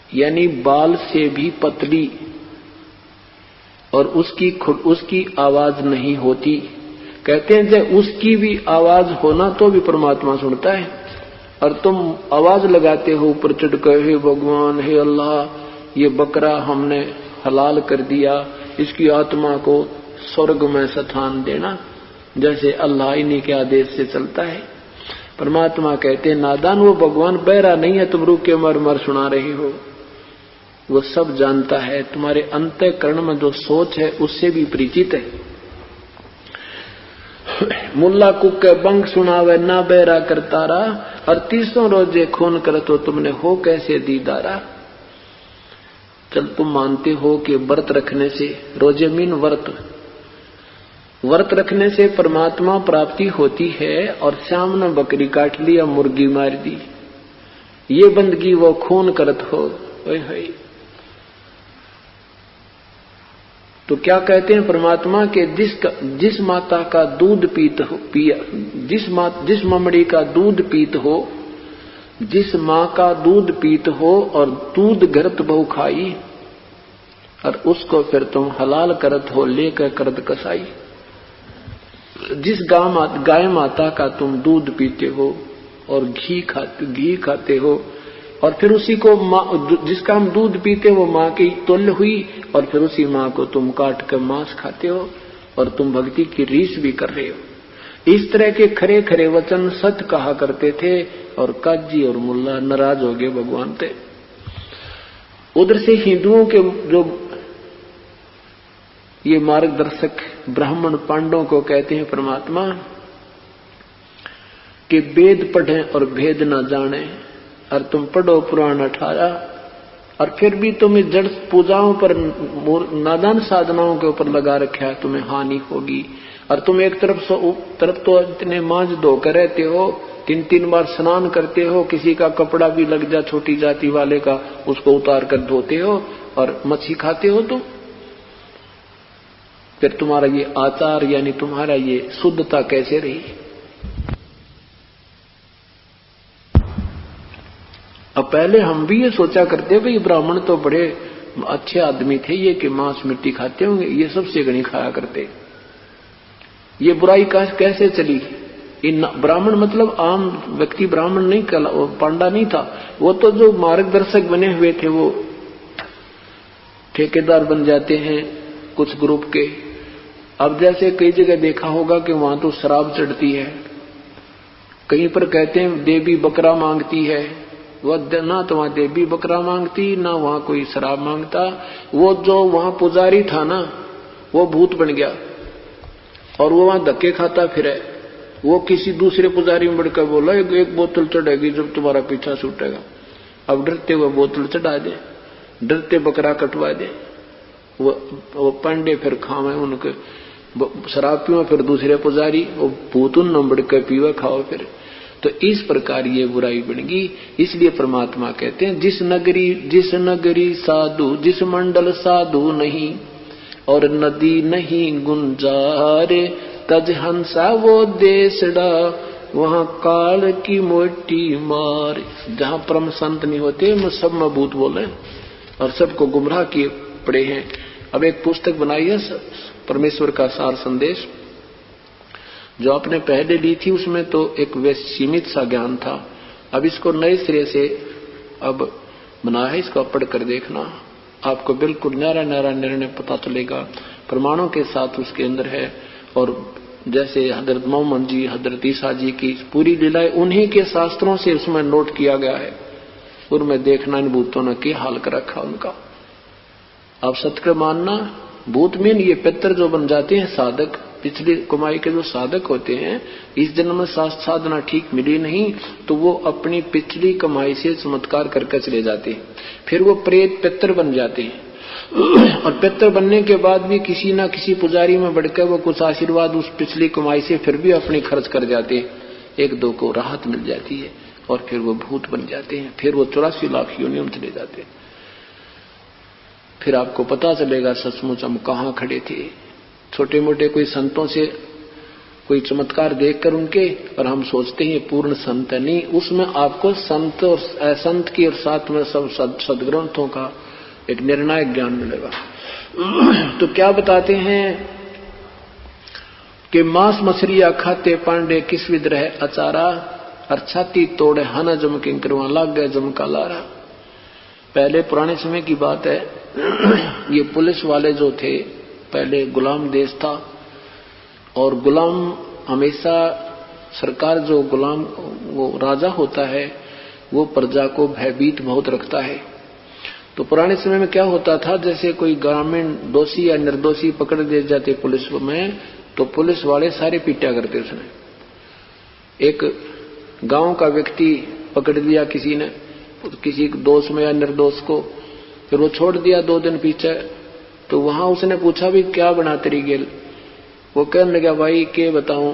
यानी बाल से भी पतली, और उसकी आवाज नहीं होती। कहते हैं जब उसकी भी आवाज होना तो भी परमात्मा सुनता है, और तुम आवाज लगाते हो ऊपर चढ़ कर, हे भगवान, हे अल्लाह, ये बकरा हमने हलाल कर दिया, इसकी आत्मा को स्वर्ग में स्थान देना, जैसे अल्लाह इन्हीं के आदेश से चलता है। परमात्मा कहते हैं नादान, वो भगवान बहरा नहीं है, तुम रुक के मर मर सुना रहे हो, वो सब जानता है, तुम्हारे अंतःकरण में जो सोच है उससे भी परिचित है। मुल्ला कुके बंग सुनावे ना बहरा करतारा, और 300 रोजे खून कर तो तुमने हो कैसे दीदारा। चल तुम मानते हो कि व्रत रखने से, रोजे मीन व्रत रखने से परमात्मा प्राप्ति होती है, और श्याम ने बकरी काट ली या मुर्गी मार दी, ये बंदगी वो खून करत हो। तो क्या कहते हैं परमात्मा के जिस माता का दूध पिया, जिस ममड़ी का दूध पीत हो, जिस माँ का दूध पीत हो और दूध घरत बहु खाई, और उसको फिर तुम हलाल करत हो लेकर करत कसाई। जिस गाय माता का तुम दूध पीते हो और घी खाते हो, और फिर उसी को जिसका हम दूध पीते वो माँ की तुल्य हुई, और फिर उसी माँ को तुम काट कर मांस खाते हो, और तुम भक्ति की रीस भी कर रहे हो। इस तरह के खरे खरे वचन सत्य कहा करते थे, और काजी और मुल्ला नाराज हो गए भगवान से। उधर से हिंदुओं के जो ये मार्गदर्शक ब्राह्मण पांडवों को कहते हैं परमात्मा कि वेद पढ़े और भेद न जाने, और तुम पढ़ो पुराण 18 और फिर भी तुम्हें जड़ पूजाओं पर नादान साधनाओं के ऊपर लगा रखा है, तुम्हें हानि होगी। और तुम एक तरफ तो इतने मांझ धोकर रहते हो, 3-3 बार स्नान करते हो, किसी का कपड़ा भी लग जा छोटी जाति वाले का उसको उतार कर धोते हो, और मच्छी खाते हो तुम। फिर तुम्हारा ये आचार यानी तुम्हारा ये शुद्धता कैसे रही? अब पहले हम भी ये सोचा करते भाई ब्राह्मण तो बड़े अच्छे आदमी थे, ये कि मांस मिट्टी खाते होंगे, ये सब सेगनी खाया करते। ये बुराई कैसे चली? इन ब्राह्मण मतलब आम व्यक्ति ब्राह्मण नहीं, पांडा नहीं था, वो तो जो मार्गदर्शक बने हुए थे वो ठेकेदार बन जाते हैं कुछ ग्रुप के। अब जैसे कई जगह देखा होगा कि वहां तो शराब चढ़ती है, कहीं पर कहते हैं देवी बकरा मांगती है, वह ना तो वहां देवी बकरा मांगती ना वहां कोई शराब मांगता। वो जो वहां पुजारी था ना वो भूत बन गया और वो वहां धक्के खाता फिरे। वो किसी दूसरे पुजारी में बढ़कर बोला एक बोतल चढ़ेगी जब तुम्हारा पीछा छूटेगा। अब डरते हुए बोतल चढ़ा दे, डरते बकरा कटवा दे, वो पांडे फिर खावे उनके शराब पीवा, फिर दूसरे पुजारी वो भूत उन बढ़कर पीवा खाओ फिर। तो इस प्रकार ये बुराई बनेगी। इसलिए परमात्मा कहते हैं जिस नगरी साधु, जिस मंडल साधु नहीं और नदी नहीं गुंजार, तज हंसा वो देशड़ा वहां काल की मोटी मार। जहां परम संत नहीं होते वो सब में भूत बोले और सबको गुमराह किए पड़े हैं। अब एक पुस्तक बनाई है परमेश्वर का सार संदेश, जो आपने पहले ली थी उसमें तो एक सीमित सा ज्ञान था। अब इसको नए सिरे से अब बना है, इसको पढ़कर देखना, आपको बिल्कुल न्यारा न्यारा निर्णय पता चलेगा, प्रमाणों के साथ उसके अंदर है। और जैसे हजरत मोहम्मद जी, हजरत ईसा जी की पूरी लीलाएं उन्हीं के शास्त्रों से उसमें नोट किया गया है। उनमें देखना इन भूतों ने क्या हाल कर रखा उनका। आप सत्य मानना, भूत में ये पितर जो बन जाते हैं साधक, पिछली कमाई के जो साधक होते हैं, इस जन्म में साधना ठीक मिली नहीं तो वो अपनी पिछली कमाई से चमत्कार करके चले जाते हैं, फिर वो प्रेत पितर बन जाते हैं। और पितर बनने के बाद भी किसी ना किसी पुजारी में बढ़कर वो कुछ आशीर्वाद उस पिछली कमाई से फिर भी अपनी खर्च कर जाते हैं, 1-2 को राहत मिल जाती है और फिर वो भूत बन जाते हैं, फिर वो 84 लाख योनियों में चले जाते हैं। फिर आपको पता चलेगा सचमुच हम कहाँ खड़े थे। छोटे मोटे कोई संतों से कोई चमत्कार देखकर उनके, और हम सोचते हैं पूर्ण संत नहीं, उसमें आपको संत और असंत की और साथ में सब सदग्रंथों का एक निर्णायक ज्ञान मिलेगा। तो क्या बताते हैं कि मांस मछलियां खाते पांडे किस विद रहे अचारा, और छाती तोड़े हन जम किंकरवा लाग गए जमका लारा। पहले पुराने समय की बात है, ये पुलिस वाले जो थे, पहले गुलाम देश था और गुलाम हमेशा सरकार जो गुलाम वो राजा होता है वो प्रजा को भयभीत बहुत रखता है। तो पुराने समय में क्या होता था, जैसे कोई ग्रामीण दोषी या निर्दोषी पकड़ दिए जाते पुलिस में, तो पुलिस वाले सारे पीटा करते। उसने एक गांव का व्यक्ति पकड़ लिया किसी ने, किसी दोष में या निर्दोष को, फिर वो छोड़ दिया 2 दिन पीछे। तो वहां उसने पूछा भी क्या बना तेरी गेल, वो कहने लगा भाई के बताऊं,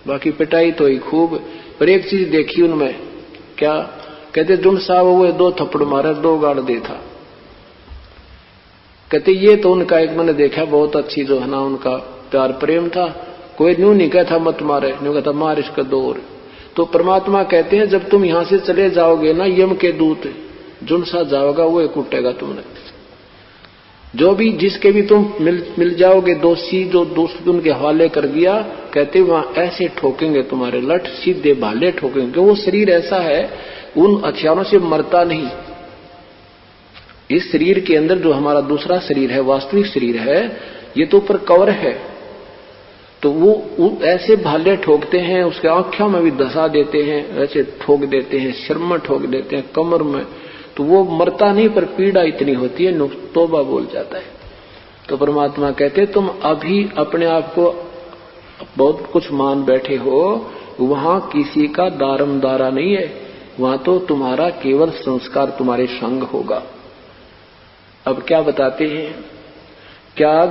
बाकी पिटाई तो ही खूब, पर एक चीज देखी उनमें। क्या कहते, जुन साहब वो 2 थप्पड़ मारे 2 गाड़ दे था। कहते ये तो उनका एक मैंने देखा बहुत अच्छी जो है ना उनका प्यार प्रेम था, कोई न्यू नहीं कहता मत मारे, न्यू कहता मार इसका 2 और। तो परमात्मा कहते हैं जब तुम यहां से चले जाओगे ना, यम के दूत जुन सा जाओगा वो कूटेगा तुमने। जो भी जिसके भी तुम मिल जाओगे दोषी, जो दोस्त उनके हवाले कर दिया, कहते वहां ऐसे ठोकेंगे तुम्हारे लठ, सीधे भाले ठोकेंगे, क्योंकि वो शरीर ऐसा है उन हथियारों से मरता नहीं। इस शरीर के अंदर जो हमारा दूसरा शरीर है, वास्तविक शरीर है, ये तो ऊपर कवर है, तो वो ऐसे भाले ठोकते हैं, उसके आंखों में भी धसा देते हैं, ऐसे ठोक देते हैं, सिर में ठोक देते हैं, कमर में। तो वो मरता नहीं, पर पीड़ा इतनी होती है, तौबा बोल जाता है। तो परमात्मा कहते तुम अभी अपने आप को बहुत कुछ मान बैठे हो, वहां किसी का दारमदारा नहीं है, वहां तो तुम्हारा केवल संस्कार तुम्हारे संग होगा। अब क्या बताते हैं, क्या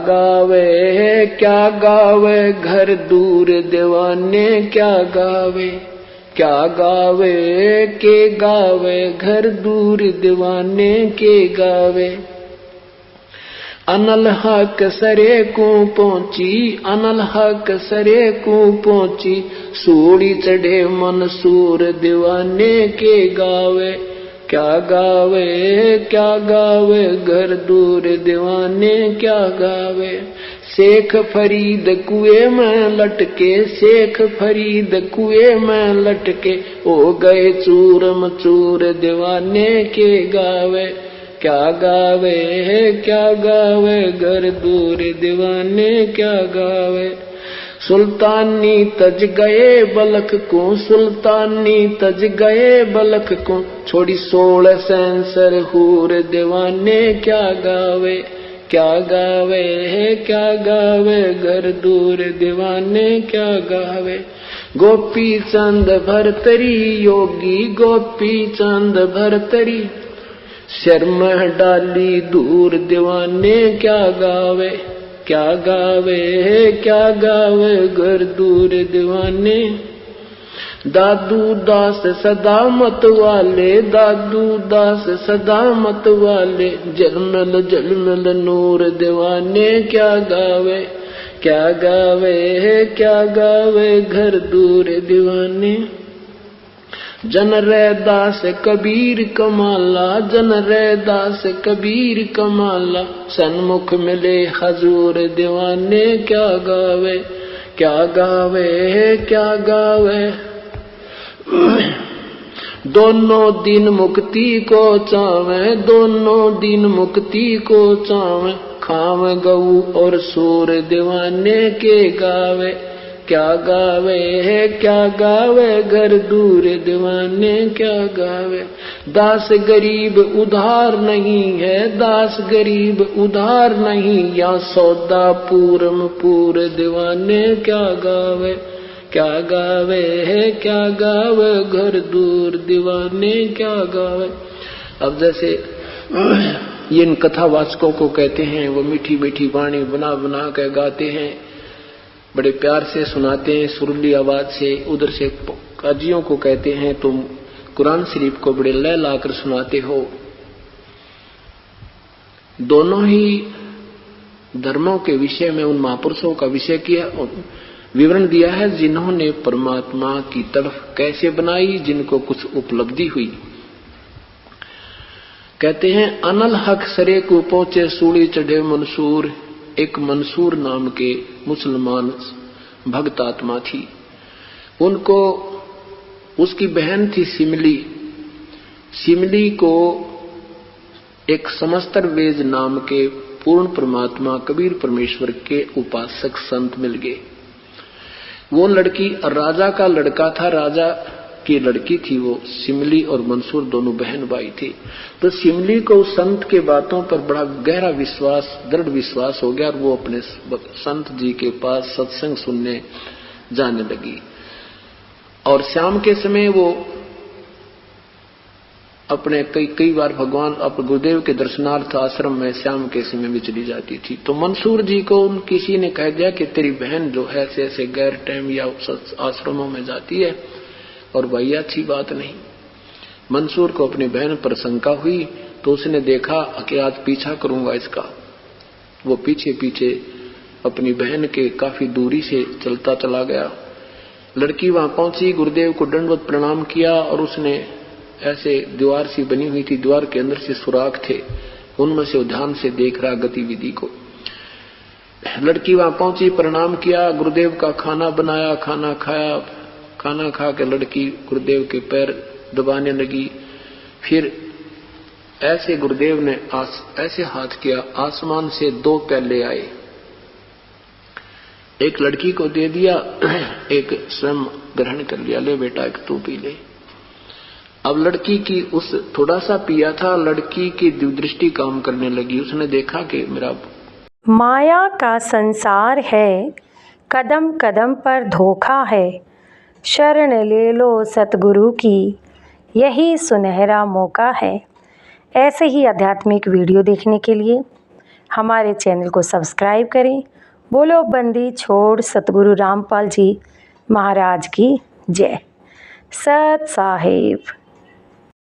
गावे घर दूर दीवाने, क्या गावे के गावे घर दूर दीवाने के गावे। अनल हक सरे को पहुंची, अनल हक सरे को पहुंची, सूड़ी चढ़े मंसूर दीवाने के गावे। क्या गावे घर दूर दीवाने क्या गावे। शेख फरीद कुएं में लटके, शेख फरीद कुएं में लटके, हो गए चूरम चूर दीवाने के गावे। क्या गावे घर दूर दीवाने क्या गावे। सुल्तानी तज गए बलख को, सुल्तानी तज गए बलख को, छोड़ी 16 सेंसर हूर दीवाने क्या गावे। क्या गावे घर दूर दीवाने क्या गावे। गोपी चंद भरतरी योगी, गोपी चंद भरतरी, शर्म डाली दूर दीवाने क्या गावे। क्या गावे घर दूर दीवाने। दादू दास सदा मत वाले, दादू दास सदा मत वाले, जलमल जलमल नूर दीवाने क्या गावे। क्या गावे घर दूर दीवाने। जन रैदास कबीर कमाला, जन रैदास कबीर कमाला, सन्मुख मिले हजूर दीवाने क्या गावे। क्या गावे दोनों दिन मुक्ति को चावे, दोनों दिन मुक्ति को चावे, खावे गऊ और सूर दीवाने के गावे। क्या गावे घर दूर दीवाने क्या गावे। दास गरीब उधार नहीं है, दास गरीब उधार नहीं, या सौदा पूरम पूर दीवाने क्या गावे। क्या गावे घर दूर दीवाने क्या गावे। अब जैसे ये इन कथावाचकों को कहते हैं, वो मीठी मीठी वाणी बना बना कर गाते हैं, बड़े प्यार से सुनाते हैं सुरीली आवाज से। उधर से काजियों को कहते हैं तुम कुरान शरीफ को बड़े लय लाकर सुनाते हो। दोनों ही धर्मों के विषय में उन महापुरुषों का विषय किया, विवरण दिया है जिन्होंने परमात्मा की तरफ कैसे बनाई, जिनको कुछ उपलब्धि हुई। कहते हैं अनल हक सरे को पहुंचे, सूड़ी चढ़े मंसूर। एक मंसूर नाम के मुसलमान भक्त आत्मा थी, उनको उसकी बहन थी सिमली। सिमली को एक समस्तर वेज नाम के पूर्ण परमात्मा कबीर परमेश्वर के उपासक संत मिल गए। वो लड़की राजा का लड़का था, राजा की लड़की थी वो। सिमली और मंसूर दोनों बहन भाई थे। तो सिमली को संत के बातों पर बड़ा गहरा विश्वास, दृढ़ विश्वास हो गया और वो अपने संत जी के पास सत्संग सुनने जाने लगी। और शाम के समय वो अपने कई बार भगवान अपने गुरुदेव के दर्शनार्थ आश्रम में शाम के समय में चली जाती थी। तो मंसूर जी को उन किसी ने कह दिया कि तेरी बहन जो है ऐसे गैर टाइम या आश्रमों में जाती है, और भाई अच्छी बात नहीं। मंसूर को अपनी बहन पर शंका हुई, तो उसने देखा कि आज पीछा करूंगा इसका। वो पीछे पीछे अपनी बहन के काफी दूरी से चलता चला गया। लड़की वहां पहुंची, गुरुदेव को दंडवत प्रणाम किया, और उसने ऐसे दीवार सी बनी हुई थी, दीवार के अंदर से सुराख थे, उनमें से ध्यान से देख रहा गतिविधि को। लड़की वहां पहुंची, प्रणाम किया, गुरुदेव का खाना बनाया, खाना खाया। खाना खा के लड़की गुरुदेव के पैर दबाने लगी। फिर ऐसे गुरुदेव ने ऐसे हाथ किया, आसमान से 2 प्याले आए, एक लड़की को दे दिया, एक स्वयं ग्रहण कर लिया, ले बेटा एक तू पी ले। अब लड़की की उस थोड़ा सा पिया था, लड़की की दृष्टि काम करने लगी। उसने देखा कि मेरा माया का संसार है, कदम कदम पर धोखा है, शरण ले लो सतगुरु की, यही सुनहरा मौका है। ऐसे ही आध्यात्मिक वीडियो देखने के लिए हमारे चैनल को सब्सक्राइब करें। बोलो बंदी छोड़ सतगुरु रामपाल जी महाराज की जय। सत साहिब।